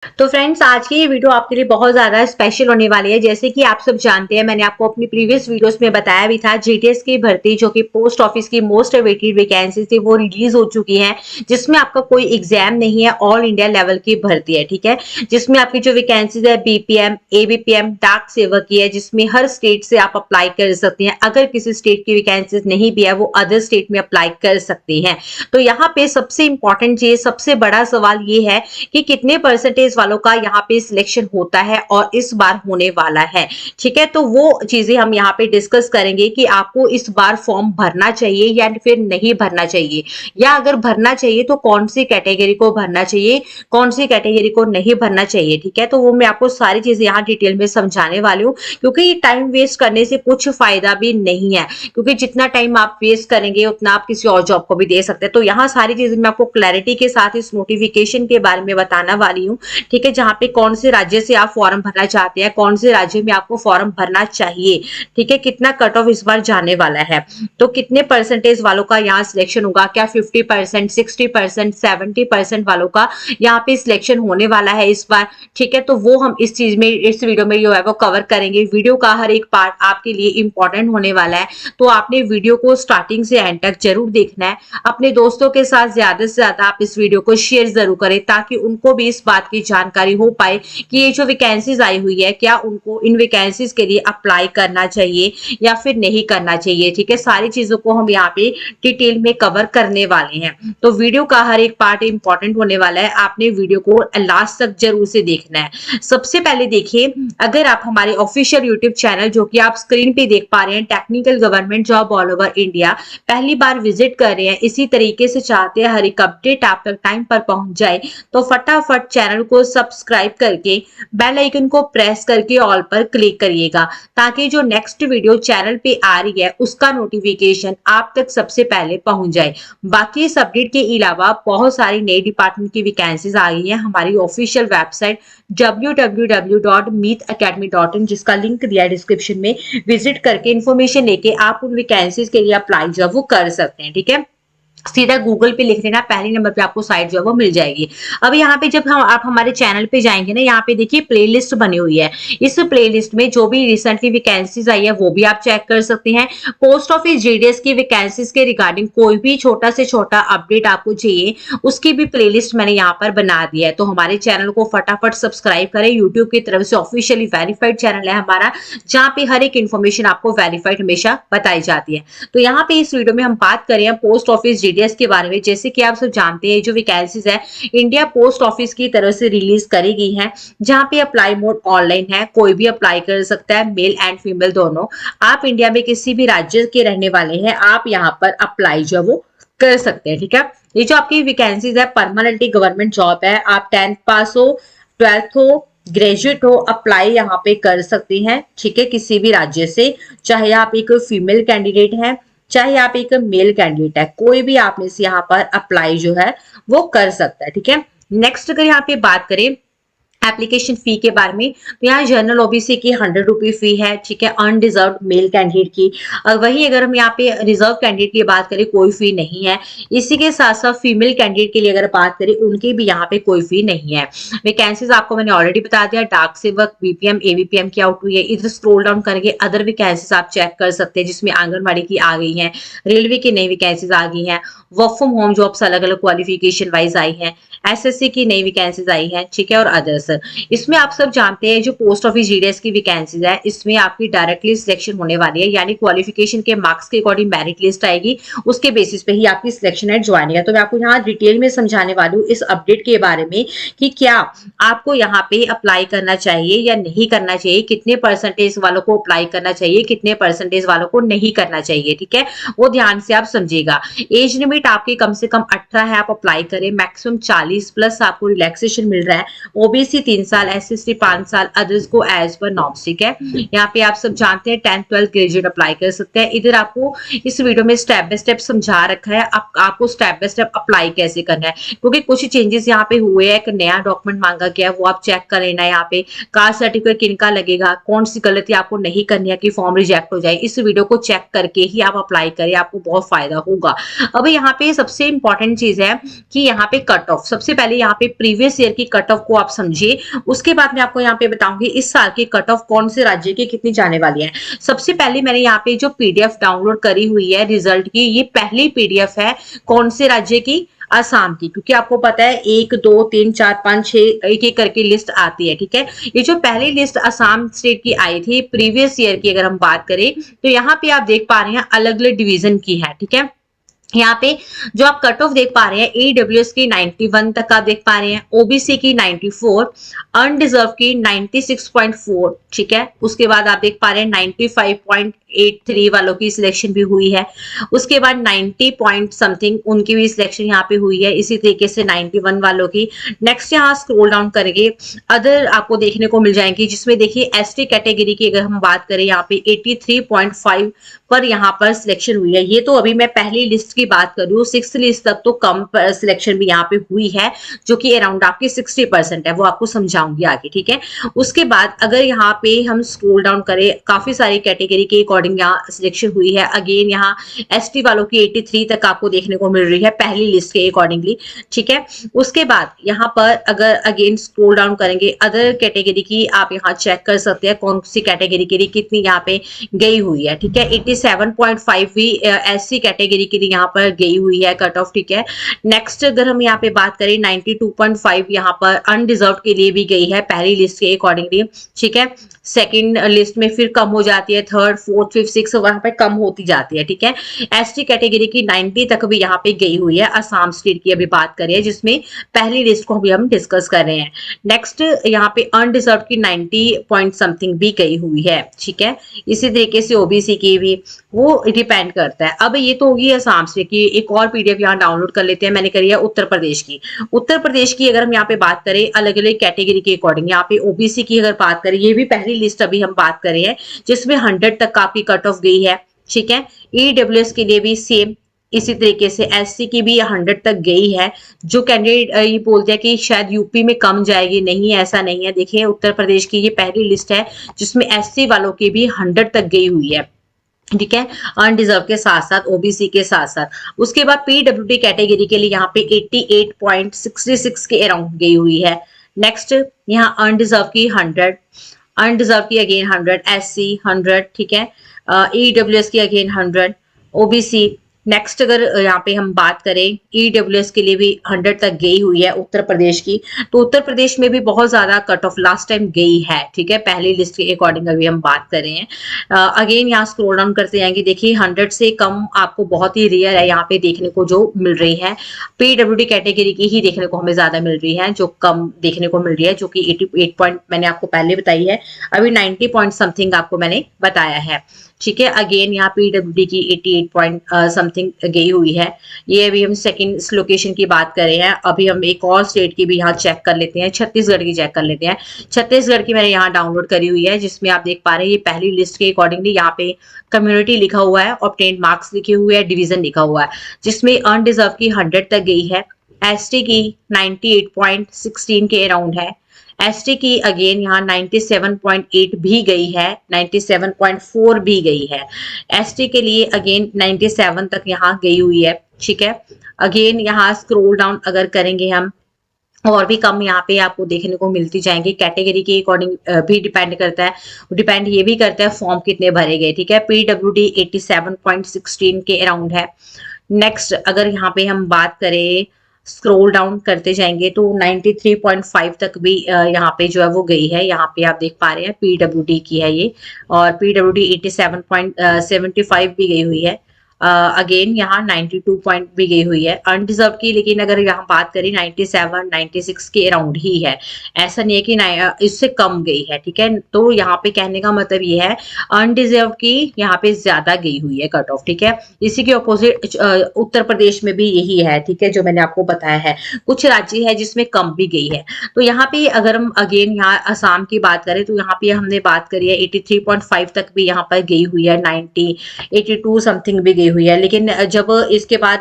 तो फ्रेंड्स, आज की ये वीडियो आपके लिए बहुत ज़्यादा स्पेशल होने वाली है। जैसे कि आप सब जानते हैं, मैंने आपको अपनी प्रीवियस वीडियोस में बताया भी था, जीटीएस की भर्ती जो कि पोस्ट ऑफिस की मोस्ट अवेटेड वैकेंसी थी वो रिलीज हो चुकी है, जिसमें आपका कोई एग्जाम नहीं है, ऑल इंडिया लेवल की भर्ती है। ठीक है, जिसमें आपकी जो वैकेंसीज है बीपीएम, एबीपीएम, डाक सेवक की है, जिसमें हर स्टेट से आप अप्लाई कर सकते हैं। अगर किसी स्टेट की वैकेंसीज नहीं भी है, वो अदर स्टेट में अप्लाई कर सकते हैं। तो यहाँ पे सबसे इंपॉर्टेंट चीज, सबसे बड़ा सवाल ये है कि कितने परसेंटेज वालों का यहाँ पे सिलेक्शन होता है और इस बार होने वाला है। ठीक है, तो वो चीजें हम यहाँ पे डिस्कस करेंगे कि आपको इस बार फॉर्म भरना चाहिए या फिर नहीं भरना चाहिए, या अगर भरना चाहिए तो कौन सी कैटेगरी को भरना चाहिए, कौन सी कैटेगरी को नहीं भरना चाहिए। ठीक है, तो वो मैं आपको सारी चीजें यहाँ डिटेल में समझाने वाली हूँ, क्योंकि ये टाइम वेस्ट करने से कुछ फायदा भी नहीं है, क्योंकि जितना टाइम आप वेस्ट करेंगे उतना आप किसी और जॉब को भी दे सकते हैं। तो यहाँ सारी चीजें मैं आपको क्लैरिटी के साथ इस नोटिफिकेशन के बारे में बताना वाली हूँ। ठीक है, जहां पे कौन से राज्य से आप फॉर्म भरना चाहते हैं, कौन से राज्य में आपको फॉर्म भरना चाहिए। ठीक है, कितना कट ऑफ इस बार जाने वाला है, तो कितने परसेंटेज वालों का यहाँ सिलेक्शन होगा, क्या 50%, 60%, 70% वालों का यहाँ पे सिलेक्शन होने वाला है इस बार। ठीक है, तो वो हम इस चीज में, इस वीडियो में जो है वो कवर करेंगे। वीडियो का हर एक पार्ट आपके लिए इंपॉर्टेंट होने वाला है, तो आपने वीडियो को स्टार्टिंग से एंड तक जरूर देखना है। अपने दोस्तों के साथ ज्यादा से ज्यादा आप इस वीडियो को शेयर जरूर करें, ताकि उनको भी इस बात की जानकारी हो पाए कि ये जो वैकेंसीज आई हुई है, क्या उनको इन वैकेंसीज के लिए अप्लाई करना चाहिए या फिर नहीं करना चाहिए। ठीक है, सारी चीजों को हम यहाँ पे डिटेल में कवर करने वाले हैं, तो वीडियो का हर एक पार्ट इंपॉर्टेंट होने वाला है। आपने वीडियो को लास्ट तक जरूर से देखना है। सबसे पहले देखिए, अगर आप हमारे ऑफिशियल यूट्यूब चैनल, जो कि आप स्क्रीन पे देख पा रहे हैं, technical government job all over India, पहली बार विजिट कर रहे हैं, इसी तरीके से चाहते हैं हर एक अपडेट आप तक टाइम पर पहुंच जाए, तो फटाफट चैनल को सब्सक्राइब करके बेल आइकन को प्रेस करके ऑल पर क्लिक करिएगा, ताकि जो नेक्स्ट वीडियो चैनल पे आ रही है उसका नोटिफिकेशन आप तक सबसे पहले पहुंच जाए। बाकी इस अपडेट के अलावा बहुत सारी नई डिपार्टमेंट की वैकेंसीज आ गई हैं हमारी ऑफिशियल वेबसाइट www.meetacademy.in, जिसका लिंक दिया है डिस्क्रिप्शन में। विजिट करके इन्फॉर्मेशन लेके आप उन वैकेंसीज के लिए अप्लाई जो वो कर सकते हैं। ठीक है, सीधा गूगल पे लिख लेना, पहले नंबर पे आपको साइट जो है वो मिल जाएगी। अब यहाँ पे जब आप हमारे चैनल पे जाएंगे ना, यहाँ पे देखिए प्लेलिस्ट बनी हुई है। इस प्लेलिस्ट में जो भी रिसेंटली वैकेंसीज आई है वो भी आप चेक कर सकते हैं। पोस्ट ऑफिस जीडीएस की वैकेंसीज के रिगार्डिंग कोई भी छोटा से छोटा अपडेट आपको चाहिए, उसकी भी प्लेलिस्ट मैंने यहाँ पर बना दिया है। तो हमारे चैनल को फटाफट सब्सक्राइब करें। यूट्यूब की तरफ से ऑफिशियली वेरीफाइड चैनल है हमारा, जहाँ पे हर एक इन्फॉर्मेशन आपको वेरीफाइड हमेशा बताई जाती है। तो यहाँ पे इस वीडियो में हम बात करें पोस्ट ऑफिस जीडीएस के बारे में। जैसे कि आप सब जानते हैं, जो वैकेंसीज है इंडिया पोस्ट ऑफिस की तरफ से रिलीज करी गई है, जहां पे अप्लाई मोड ऑनलाइन है, कोई भी अप्लाई कर सकता है, मेल एंड फीमेल दोनों। आप इंडिया में किसी भी राज्य के रहने वाले हैं, आप यहाँ पर अप्लाई जो वो कर सकते हैं। ठीक है, ये जो आपकी वैकेंसीज है परमानेंटली गवर्नमेंट जॉब है, आप 10th पास हो, 12th हो, ग्रेजुएट हो, अप्लाई यहाँ पे कर सकते हैं। ठीक है, किसी भी राज्य से, चाहे आप एक फीमेल कैंडिडेट हैं, चाहे आप एक मेल कैंडिडेट है, कोई भी आप में से यहाँ पर अप्लाई जो है वो कर सकता है। ठीक है, नेक्स्ट अगर यहाँ पे बात करें एप्लीकेशन फी के बारे में, तो यहाँ जनरल ओबीसी की 100 रुपी फी है। ठीक है, अनडिजर्व मेल कैंडिडेट की। वही अगर हम यहाँ पे रिजर्व कैंडिडेट की बात करें, कोई फी नहीं है। इसी के साथ साथ फीमेल कैंडिडेट के लिए अगर बात करें, उनकी भी यहाँ पे कोई फी नहीं है। वैकेंसीज आपको मैंने ऑलरेडी बता दिया, डाक सेवक, बीपीएम, एबीपीएम की आउट हुई है। इधर स्क्रोल डाउन करके अदर वैकेंसीज आप चेक कर सकते हैं, जिसमें आंगनबाड़ी की आ गई है, रेलवे की नई वैकेंसीज आ गई है, वर्क फ्रॉम होम जॉब्स अलग अलग क्वालिफिकेशन वाइज आई है, एसएससी की नई वैकेंसीज आई है। ठीक है, और अदर्स। इसमें आप सब जानते हैं, जो पोस्ट ऑफिस जीडीएस की वैकेंसीज है, इसमें आपकी डायरेक्टली सिलेक्शन होने वाली है, यानी क्वालिफिकेशन के मार्क्स के अकॉर्डिंग मेरिट लिस्ट आएगी, उसके बेसिस पे ही आपकी सिलेक्शन एंड ज्वाइनिंग है। तो मैं आपको यहाँ डिटेल में समझाने वाली हूँ इस अपडेट के बारे में कि क्या आपको यहाँ पे अप्लाई करना चाहिए या नहीं करना चाहिए, कितने परसेंटेज वालों को अप्लाई करना चाहिए, कितने परसेंटेज वालों को नहीं करना चाहिए। ठीक है, वो ध्यान से आप समझिएगा। एज लिमिट आपकी कम से कम 18 है, आप अप्लाई करें। मैक्सिमम 40 प्लस आपको रिलैक्सेशन मिल रहा है। ओबीसी 3 साल, एसएसटी 5 साल, अदर्स को एज पर नॉर्म्स। ठीक है, यहाँ पे आप सब जानते हैं 10th 12th ग्रेजुएट अप्लाई कर सकते हैं। इधर आपको इस वीडियो में स्टेप बाय स्टेप समझा रखा है आपको स्टेप बाय स्टेप अप्लाई कैसे करना है, क्योंकि कुछ चेंजेस यहाँ पे हुए हैं। एक नया डॉक्यूमेंट मांगा गया, वो आप चेक कर लेना। यहाँ पे कास्ट सर्टिफिकेट किनका लगेगा, कौन सी गलती आपको नहीं करनी है कि फॉर्म रिजेक्ट हो जाए, इस वीडियो को चेक करके ही आप अप्लाई करें, आपको बहुत फायदा होगा। अब यहाँ पे सबसे इंपॉर्टेंट चीज है कि यहाँ पे कट ऑफ, सबसे पहले यहाँ पे प्रीवियस ईयर की कट ऑफ को आप समझिए। लीजिए। उसके बाद मैं आपको यहाँ पे बताऊंगी इस साल की कट ऑफ कौन से राज्य की कितनी जाने वाली है। सबसे पहले मैंने यहाँ पे जो पीडीएफ डाउनलोड करी हुई है रिजल्ट की, ये पहली पीडीएफ है कौन से राज्य की, असम की, क्योंकि आपको पता है 1 2 3 4 5 6 एक एक करके लिस्ट आती है, ठीक है। ये जो पहली लिस्ट असम स्टेट की आई थी प्रीवियस ईयर की अगर हम बात करें तो यहाँ पे आप देख पा रहे हैं अलग अलग डिवीजन की है, ठीक है। यहाँ पे जो आप कट ऑफ देख पा रहे हैं ईडब्ल्यूएस की 91 तक आप देख पा रहे हैं, ओबीसी की 94, अनडिजर्व की 96.4, ठीक है। उसके बाद आप देख पा रहे हैं 95.83 वालों की सिलेक्शन भी हुई है। उसके बाद 90 पॉइंट समथिंग उनकी भी सिलेक्शन यहाँ पे हुई है, इसी तरीके से 91 वालों की। नेक्स्ट यहाँ स्क्रॉल डाउन करेंगे, अदर आपको देखने को मिल जाएंगी, जिसमें देखिए एसटी कैटेगरी की अगर हम बात करें यहाँ पे 83.5 पर यहाँ पर सिलेक्शन हुई है। ये तो अभी मैं पहली लिस्ट की बात कर रही हूँ, 6th लिस्ट तक तो कम सिलेक्शन भी यहाँ पे हुई है, जो कि अराउंड आपकी 60% है, वो आपको समझाऊंगी आगे, ठीक है। उसके बाद अगर यहाँ पे हम स्क्रॉल डाउन करें, काफी सारी कैटेगरी के अकॉर्डिंग यहाँ सिलेक्शन हुई है। अगेन यहाँ एसटी वालों की 83 तक आपको देखने को मिल रही है पहली लिस्ट के अकॉर्डिंगली, ठीक है। उसके बाद यहाँ पर अगर अगेन स्क्रॉल डाउन करेंगे अदर कैटेगरी की, आप यहाँ चेक कर सकते हैं कौन सी कैटेगरी के लिए कितनी यहाँ पे गई हुई है, ठीक है। 87.5 भी एससी कैटेगरी के लिए यहाँ पर गई हुई है कट ऑफ, ठीक है। नेक्स्ट अगर हम यहाँ पे बात करें 92.5 यहाँ पर अनडिजर्व के लिए भी गई है पहली लिस्ट के अकॉर्डिंगली, ठीक है। सेकंड लिस्ट में फिर कम हो जाती है, थर्ड फोर्थ फिफ्थ सिक्स वहां पे कम होती जाती है, ठीक है। एसटी कैटेगरी की 90 तक भी यहाँ पे गई हुई है, असम स्टेट की अभी बात करें जिसमें पहली लिस्ट को अभी हम डिस्कस कर रहे हैं। नेक्स्ट यहाँ पे अनडिजर्व की 90 पॉइंट समथिंग भी गई हुई है, ठीक है। इसी तरीके से ओबीसी की भी वो डिपेंड करता है। अब ये तो होगी असम स्टेट की, एक और पीडीएफ यहाँ डाउनलोड कर लेते हैं, मैंने करी है उत्तर प्रदेश की। उत्तर प्रदेश की अगर हम यहाँ पे बात करें अलग अलग कैटेगरी के अकॉर्डिंग, यहाँ पे ओबीसी की अगर बात करें, ये भी पहली लिस्ट अभी हम बात कर रहे हैं जिसमें 100 तक आपकी कट ऑफ गई है, ठीक है। ईडब्ल्यूएस के लिए भी सेम इसी तरीके से एससी की भी 100 तक गई है। जो कैंडिडेट ये बोलते हैं कि शायद यूपी में कम जाएगी, नहीं ऐसा नहीं है। देखिए उत्तर प्रदेश की ये पहली लिस्ट है जिसमें एससी वालों की भी 100 तक गई हुई है, ठीक है, अनडिजर्व के साथ साथ ओबीसी के साथ साथ। उसके बाद पीडब्ल्यूडी कैटेगरी के लिए यहाँ पे 88.66 के अराउंड गई हुई है। नेक्स्ट यहाँ अनडिजर्व की 100, अनडिजर्व की अगेन 100, एससी 100, ठीक है, ईडब्ल्यूएस की अगेन 100, ओबीसी। नेक्स्ट अगर यहाँ पे हम बात करें ईडब्ल्यूएस के लिए भी 100 तक गई हुई है उत्तर प्रदेश की, तो उत्तर प्रदेश में भी बहुत ज्यादा कट ऑफ लास्ट टाइम गई है, ठीक है, पहली लिस्ट के अकॉर्डिंग अभी हम बात कर रहे हैं। अगेन यहाँ स्क्रॉल डाउन करते जाएंगे, देखिए 100 से कम आपको बहुत ही रेयर है यहाँ पे देखने को जो मिल रही है। पीडब्ल्यूडी कैटेगरी की ही देखने को हमें ज्यादा मिल रही है, जो कम देखने को मिल रही है, जो कि 88 पॉइंट मैंने आपको पहले बताई है, अभी 90 पॉइंट समथिंग आपको मैंने बताया है, ठीक है। अगेन यहाँ पीडब्ल्यूडी की 88 पॉइंट समथिंग गई हुई है। ये अभी हम सेकंड लोकेशन की बात कर रहे हैं। अभी हम एक और स्टेट की भी यहाँ चेक कर लेते हैं, छत्तीसगढ़ की चेक कर लेते हैं। छत्तीसगढ़ की मैंने यहाँ डाउनलोड करी हुई है, जिसमें आप देख पा रहे हैं ये पहली लिस्ट के अकॉर्डिंगली यहाँ पे कम्युनिटी लिखा हुआ है, ऑब्टेन्ड मार्क्स लिखे हुए है, डिवीजन लिखा हुआ है, जिसमें अनडिजर्व की 100 तक गई है, एसटी की 98.16 के अराउंड है, एसटी की अगेन यहाँ 97.8 भी गई है, 97.4 भी गई है, एसटी के लिए अगेन 97 तक यहाँ गई हुई है, ठीक है। अगेन यहाँ स्क्रॉल डाउन अगर करेंगे हम और भी कम यहाँ पे आपको देखने को मिलती जाएंगी, कैटेगरी के अकॉर्डिंग भी डिपेंड करता है, डिपेंड ये भी करता है फॉर्म कितने भरे गए, ठीक है। पीडब्ल्यूडी 87.16 के अराउंड है। नेक्स्ट अगर यहाँ पे हम बात करें स्क्रॉल डाउन करते जाएंगे तो 93.5 तक भी यहाँ पे जो है वो गई है, यहाँ पे आप देख पा रहे हैं पीडब्ल्यूडी की है ये, और पीडब्ल्यूडी 87.75 भी गई हुई है। अगेन यहाँ 92 पॉइंट भी गई हुई है अनडिजर्व की, लेकिन अगर यहाँ बात करें 97 96 के अराउंड ही है, ऐसा नहीं है कि इससे कम गई है, ठीक है। तो यहाँ पे कहने का मतलब ये है अनडिजर्व की यहाँ पे ज्यादा गई हुई है कट ऑफ, ठीक है। इसी के ऑपोजिट उत्तर प्रदेश में भी यही है, ठीक है, जो मैंने आपको बताया है। कुछ राज्य है जिसमें कम भी गई है। तो यहाँ पे अगर हम अगेन यहाँ असम की बात करें तो यहाँ पे हमने बात करी है 83.5 तक भी यहाँ पर गई हुई है, 90 82 समथिंग भी गई हुई है, लेकिन जब इसके बाद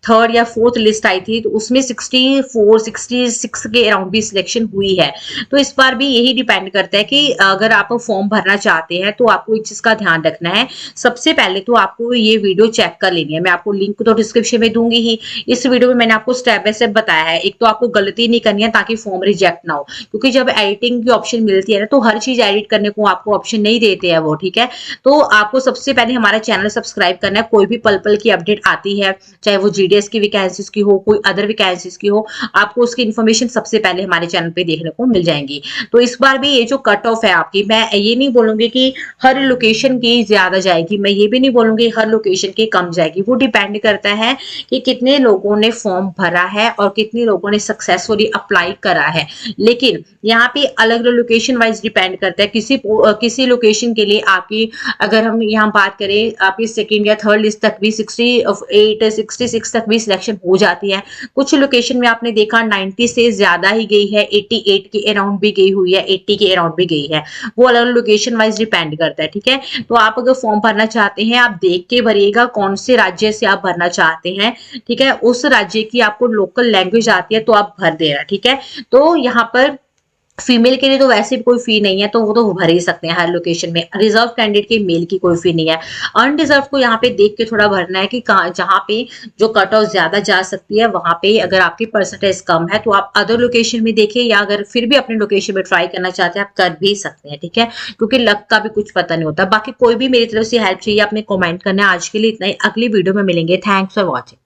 थर्ड या फोर्थ लिस्ट आई थी तो उसमें 64 66 के अराउंड भी सिलेक्शन हुई है। तो इस बार भी यही डिपेंड करता है कि अगर आप फॉर्म भरना चाहते हैं तो आपको एक चीज का ध्यान रखना है। सबसे पहले तो आपको ये वीडियो चेक कर लेनी है, मैं आपको लिंक तो डिस्क्रिप्शन में दूंगी ही। इस वीडियो में मैंने आपको स्टेप बाय स्टेप बताया है। एक तो आपको गलती नहीं करनी है ताकि फॉर्म रिजेक्ट ना हो, क्योंकि जब एडिटिंग की ऑप्शन मिलती है ना तो हर चीज एडिट करने को आपको ऑप्शन नहीं देते हैं वो, ठीक है। तो आपको सबसे पहले हमारा चैनल सब्सक्राइब करना है। कोई भी पल पल की अपडेट आती है, चाहे वो जीडीएस की वैकेंसीज की हो, कोई अदर वैकेंसीज की हो, आपको उसकी इन्फॉर्मेशन सबसे पहले हमारे चैनल पे देखने को मिल जाएंगी। तो इस बार भी ये जो कट ऑफ है आपकी, मैं ये नहीं बोलूंगी कि हर लोकेशन की ज्यादा जाएगी, मैं ये भी नहीं बोलूंगी हर लोकेशन की कम जाएगी। वो डिपेंड करता है कि कितने लोगों ने फॉर्म भरा है और कितने लोगों ने सक्सेसफुली अप्लाई करा है। लेकिन यहाँ पे अलग अलग लोकेशन वाइज डिपेंड करता है। किसी लोकेशन के लिए आपकी, अगर हम यहाँ बात करें, आपकी सेकंड या थर्ड लिस्ट तक भी 68 66 तक भी सिलेक्शन हो जाती है। कुछ लोकेशन में आपने देखा 90 से ज्यादा ही गई है, 88 के अराउंड भी गई हुई है, 80 के अराउंड भी गई है। वो अलग अलग लोकेशन वाइज डिपेंड करता है, ठीक है। तो आप अगर फॉर्म भरना चाहते हैं, आप देख के भरिएगा कौन से राज्य से आप भरना चाहते हैं, ठीक है। उस राज्य की आपको लोकल लैंग्वेज आती है तो आप भर देना, ठीक है। तो यहाँ पर फीमेल के लिए तो वैसे भी कोई फी नहीं है, तो वो तो भर ही सकते हैं हर लोकेशन में। रिजर्व कैंडिडेट के मेल की कोई फी नहीं है। अनरिजर्व को यहाँ पे देख के थोड़ा भरना है कि कहाँ, जहाँ पे जो कट ऑफ ज्यादा जा सकती है वहां पे अगर आपकी परसेंटेज कम है तो आप अदर लोकेशन में देखिए, या अगर फिर भी अपने लोकेशन में ट्राई करना चाहते हैं आप कर भी सकते हैं, ठीक है। क्योंकि लक का भी कुछ पता नहीं होता। बाकी कोई भी मेरी तरफ से हेल्प चाहिए आपने कमेंट करना है। आज के लिए इतना ही, अगली वीडियो में मिलेंगे। Thanks for watching.